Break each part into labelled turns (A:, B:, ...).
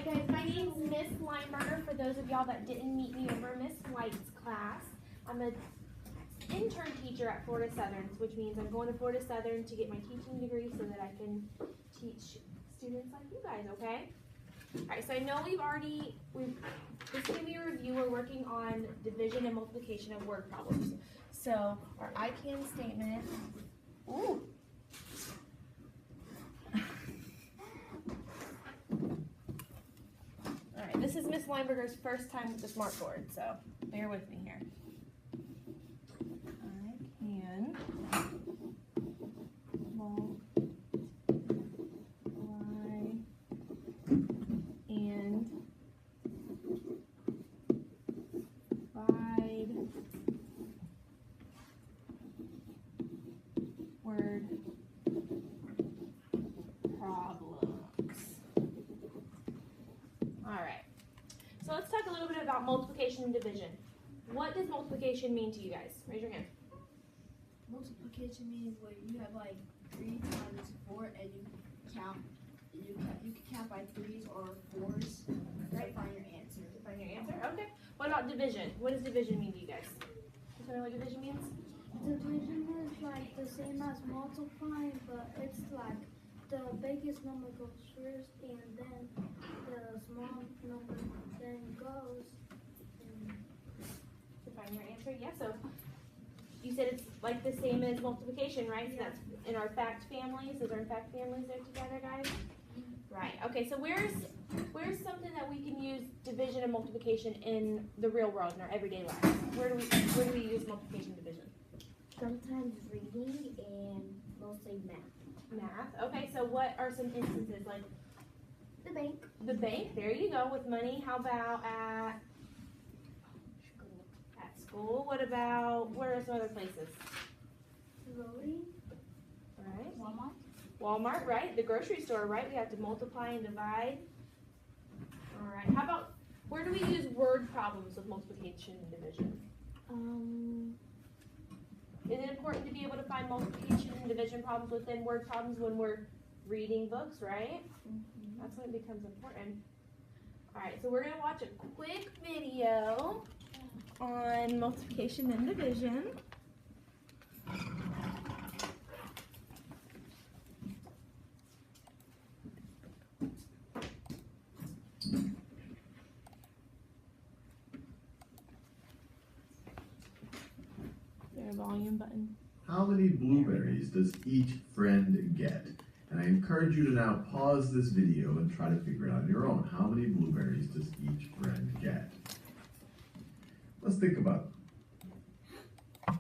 A: guys, my name's Miss Lineberger. For those of y'all that didn't meet me over Miss White's class, I'm an intern teacher at Florida Southern, which means I'm going to Florida Southern to get my teaching degree so that I can teach students like you guys, okay? Alright, so I know this is going to be a review. We're working on division and multiplication of word problems. So, our I can statement, ooh. Alright, this is Miss Lineberger's first time with the smartboard, so bear with me here. I can multiply and divide word problems. Alright, so let's talk a little bit about multiplication and division. What does multiplication mean to you guys? Raise your hand.
B: Multiplication means where you have like 3 times 4 and you can count by 3s or 4s, right? Find your answer.
A: To find your answer? Okay. What about division? What does division mean to you guys? Do you know what division means?
C: Division is like the same as multiplying, but it's like the biggest number goes first and then the small number then goes.
A: To find your answer? Yeah, so you said it's like the same as multiplication, right? So that's in our fact families. Those are fact families there together, guys? Right. Okay, so where's something that we can use division and multiplication in the real world, in our everyday lives? Where do we use multiplication and division?
C: Sometimes reading and mostly math.
A: Math. Okay, so what are some instances like
C: The bank.
A: the bank? There you go, with money. How about at school? What about, where are some other places?
C: Voting.
A: Right.
B: Walmart.
A: Walmart, right? The grocery store, right? We have to multiply and divide. All right. How about, where do we use word problems with multiplication and division? Is it important to be able to find multiplication and division problems within word problems when we're reading books, right?
B: Mm-hmm.
A: That's when it becomes important. All right, so we're going to watch a quick video on multiplication and division. Volume button.
D: How many blueberries does each friend get? And I encourage you to now pause this video and try to figure it out on your own. How many blueberries does each friend get? Let's think about it.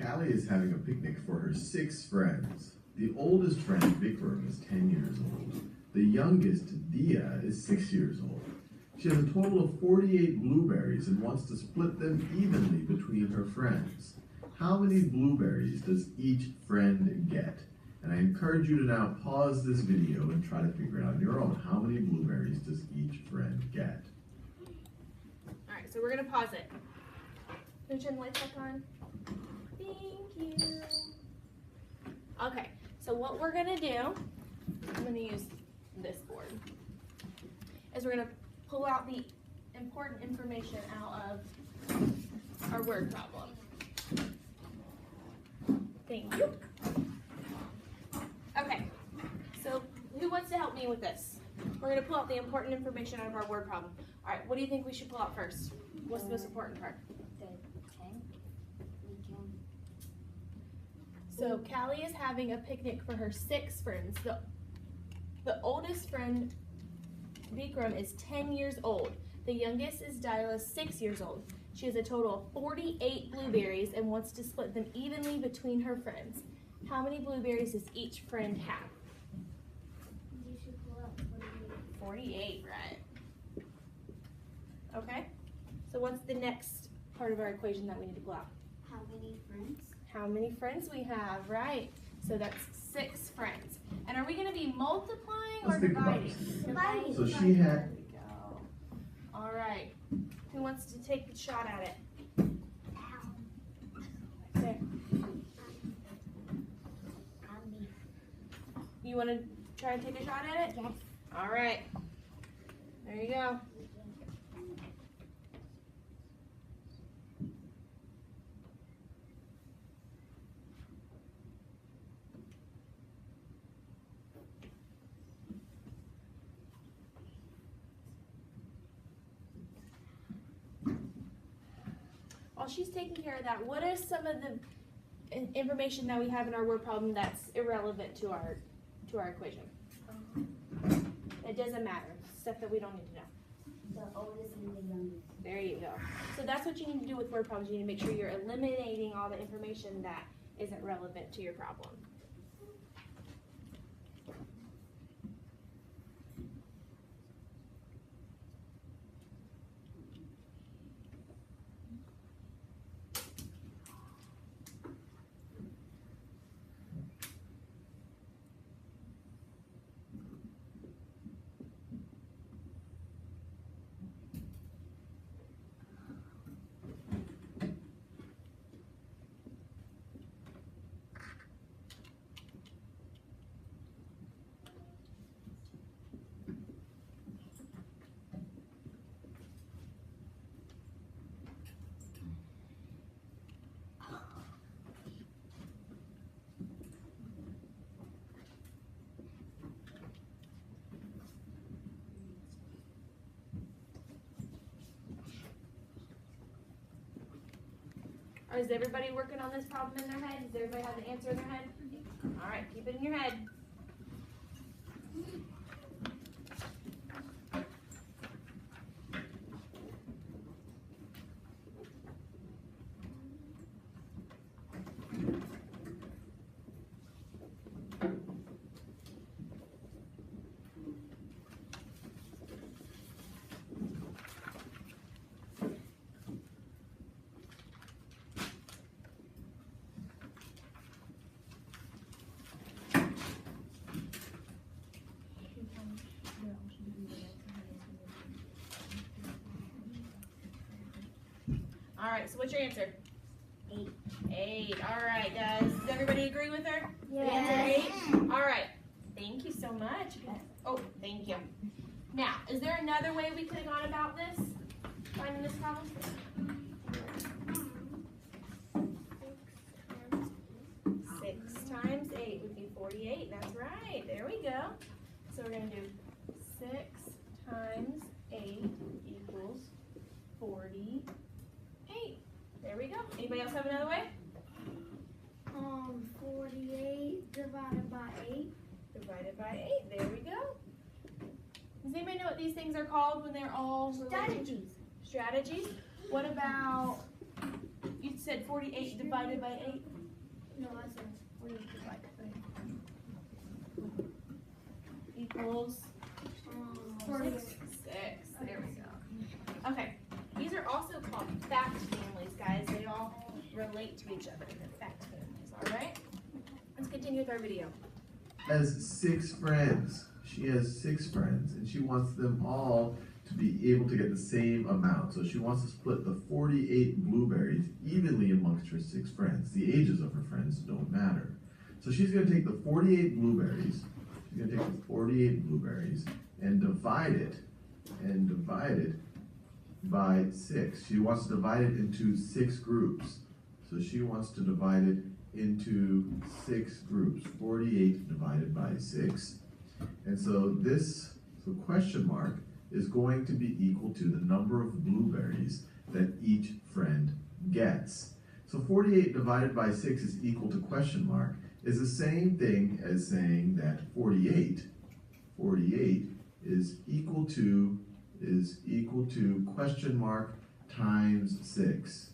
D: Callie is having a picnic for her 6 friends. The oldest friend, Vikram, is 10 years old. The youngest, Dia, is 6 years old. She has a total of 48 blueberries and wants to split them evenly between her friends. How many blueberries does each friend get? And I encourage you to now pause this video and try to figure it out on your own. How many blueberries does each friend get?
A: All right, so we're going to pause it. Can you turn the lights back on? Thank you. Okay, so what we're going to do, I'm going to use this board, is we're going to pull out the important information out of our word problem. Thank you. Okay, so who wants to help me with this? We're going to pull out the important information out of our word problem. All right, what do you think we should pull out first? What's the most important part?
C: The 10. We can.
A: So Callie is having a picnic for her 6 friends. The oldest friend, Vikram, is 10 years old. The youngest is Dyla, 6 years old. She has a total of 48 blueberries and wants to split them evenly between her friends. How many blueberries does each friend have?
C: You should pull out
A: 48, right? Okay. So what's the next part of our equation that we need to pull out?
C: How many friends?
A: How many friends we have, right? So that's 6 friends. And are we going to be multiplying or
D: Let's think about
A: dividing?
D: this.
C: Dividing.
D: So she had,
A: There we go. All right. Who wants to take the shot at it? There. You want to try and take a shot at it?
C: Yes.
A: All right. There you go. While she's taking care of that, what is some of the information that we have in our word problem that's irrelevant to our equation? It doesn't matter. Stuff that we don't need to know.
C: The oldest and the youngest.
A: There you go. So that's what you need to do with word problems. You need to make sure you're eliminating all the information that isn't relevant to your problem. Is everybody working on this problem in their head? Does everybody have the answer in their head? All right, keep it in your head. All right, so what's your answer?
C: 8.
A: 8. All right, guys. Does everybody agree with her?
C: Yes.
A: The answer 8? All right. Thank you so much. Oh, thank you. Now, is there another way we could have gone about this? Finding this problem? 6 times 8 would be 48. That's right. There we go. So we're going to do 6 times 8 equals 48. There we go. Anybody else have another way?
C: 48 divided by 8.
A: Divided by 8. There we go. Does anybody know what these things are called when they're all
C: Strategies.
A: Strategies? What about, you said 48 divided by 8?
C: No, I said 48 divided by 8.
A: Equals
C: 46.
A: 6. There we go. Okay. These are also called fact families, guys. They all relate to each other. They're fact families, all right? Let's continue with our video.
D: Has 6 friends. She has 6 friends, and she wants them all to be able to get the same amount. So she wants to split the 48 blueberries evenly amongst her 6 friends. The ages of her friends don't matter. So she's going to take the 48 blueberries. She's going to take the 48 blueberries and divide it by 6. She wants to divide it into 6 groups. So she wants to divide it into 6 groups. 48 divided by 6. And so question mark is going to be equal to the number of blueberries that each friend gets. So 48 divided by 6 is equal to question mark is the same thing as saying that 48 is equal to question mark times 6.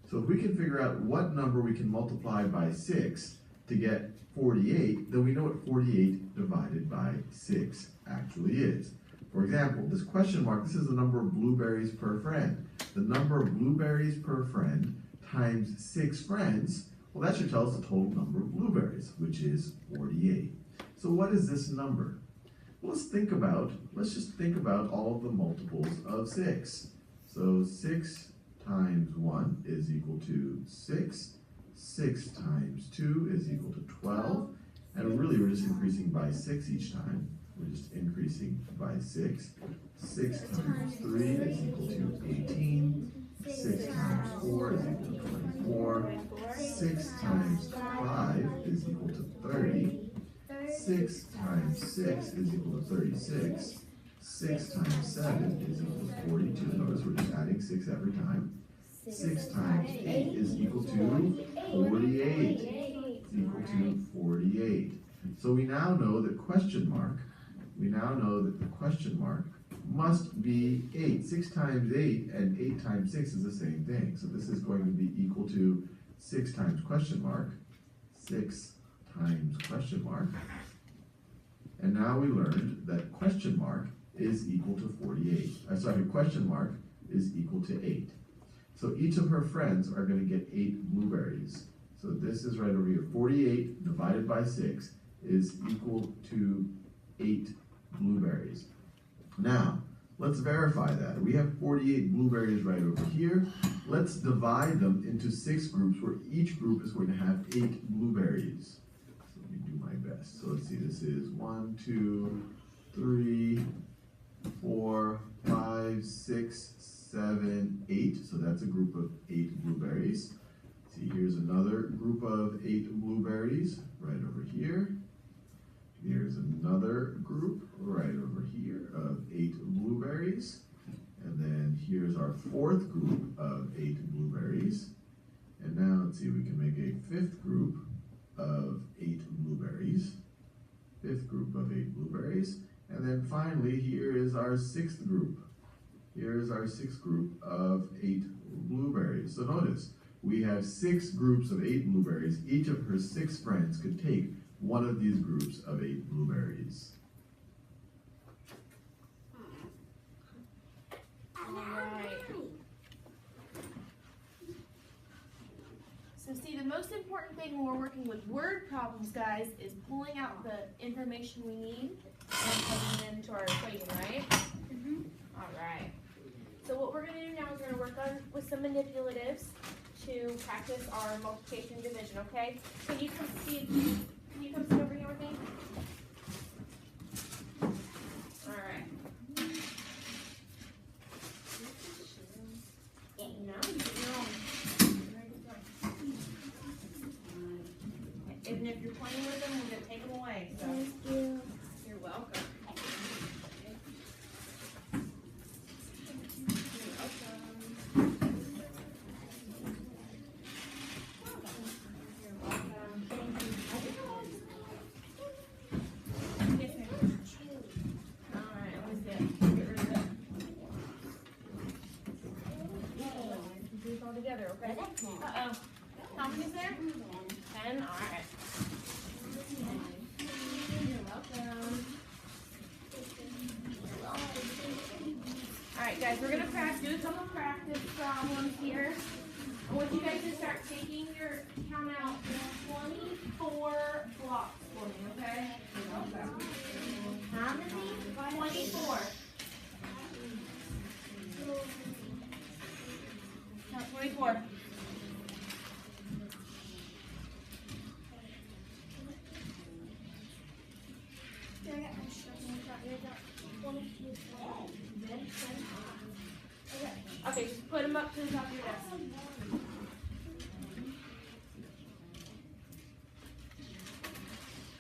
D: So if we can figure out what number we can multiply by 6 to get 48, then we know what 48 divided by 6 actually is. For example, this question mark, this is the number of blueberries per friend. The number of blueberries per friend times 6 friends, well, that should tell us the total number of blueberries, which is 48. So what is this number? Well, let's just think about all of the multiples of 6. So 6 times 1 is equal to 6. 6 times 2 is equal to 12. And really, we're just increasing by 6 each time, we're just increasing by 6. 6 times 3 is equal to 18. 6 times 4 is equal to 24. 6 times 5 is equal to 30. 6 times 6 is equal to 36. 6 times 7 is equal to 42. Notice we're just adding 6 every time. 6 times 8 is equal to 48. It's equal to 48. So we now know that the question mark must be 8. 6 times 8 and 8 times 6 is the same thing. So this is going to be equal to 6 times question mark. 6 times question mark. And now we learned that question mark is equal to 48. Question mark is equal to 8. So each of her friends are going to get 8 blueberries. So this is right over here. 48 divided by 6 is equal to 8 blueberries. Now, let's verify that. We have 48 blueberries right over here. Let's divide them into 6 groups where each group is going to have 8 blueberries. So let me do my best. So let's see, this is 1, 2, 3, 4, 5, 6, 7, 8. So that's a group of 8 blueberries. See, here's another group of 8 blueberries right over here. Here's another group right over here of 8 blueberries. And then here's our 4th group of 8 blueberries. And now let's see, we can make a 5th group of 8 blueberries. 5th group of 8 blueberries. And then finally, here is our 6th group. Here is our 6th group of 8 blueberries. So notice, we have 6 groups of 8 blueberries. Each of her 6 friends could take one of these groups of 8 blueberries.
A: Alright. So see, the most important thing when we're working with word problems, guys, is pulling out the information we need and putting it into our equation, right? Alright. So what we're going to do now is we're going to work on with some manipulatives to practice our multiplication and division, okay? Can you come sit over here with me? Alright. No, you get your own. Even if you're playing with them, we're going to take them away. So.
C: Thank you.
A: You're welcome. Together, okay? Uh-oh. How many is there? 10? Alright. You're welcome. Alright guys, we're gonna do a couple practice problems here. I want you guys to start taking your count out 24 blocks for me, okay? How many? 24. Count 24. Okay, just put them up to the top of your desk.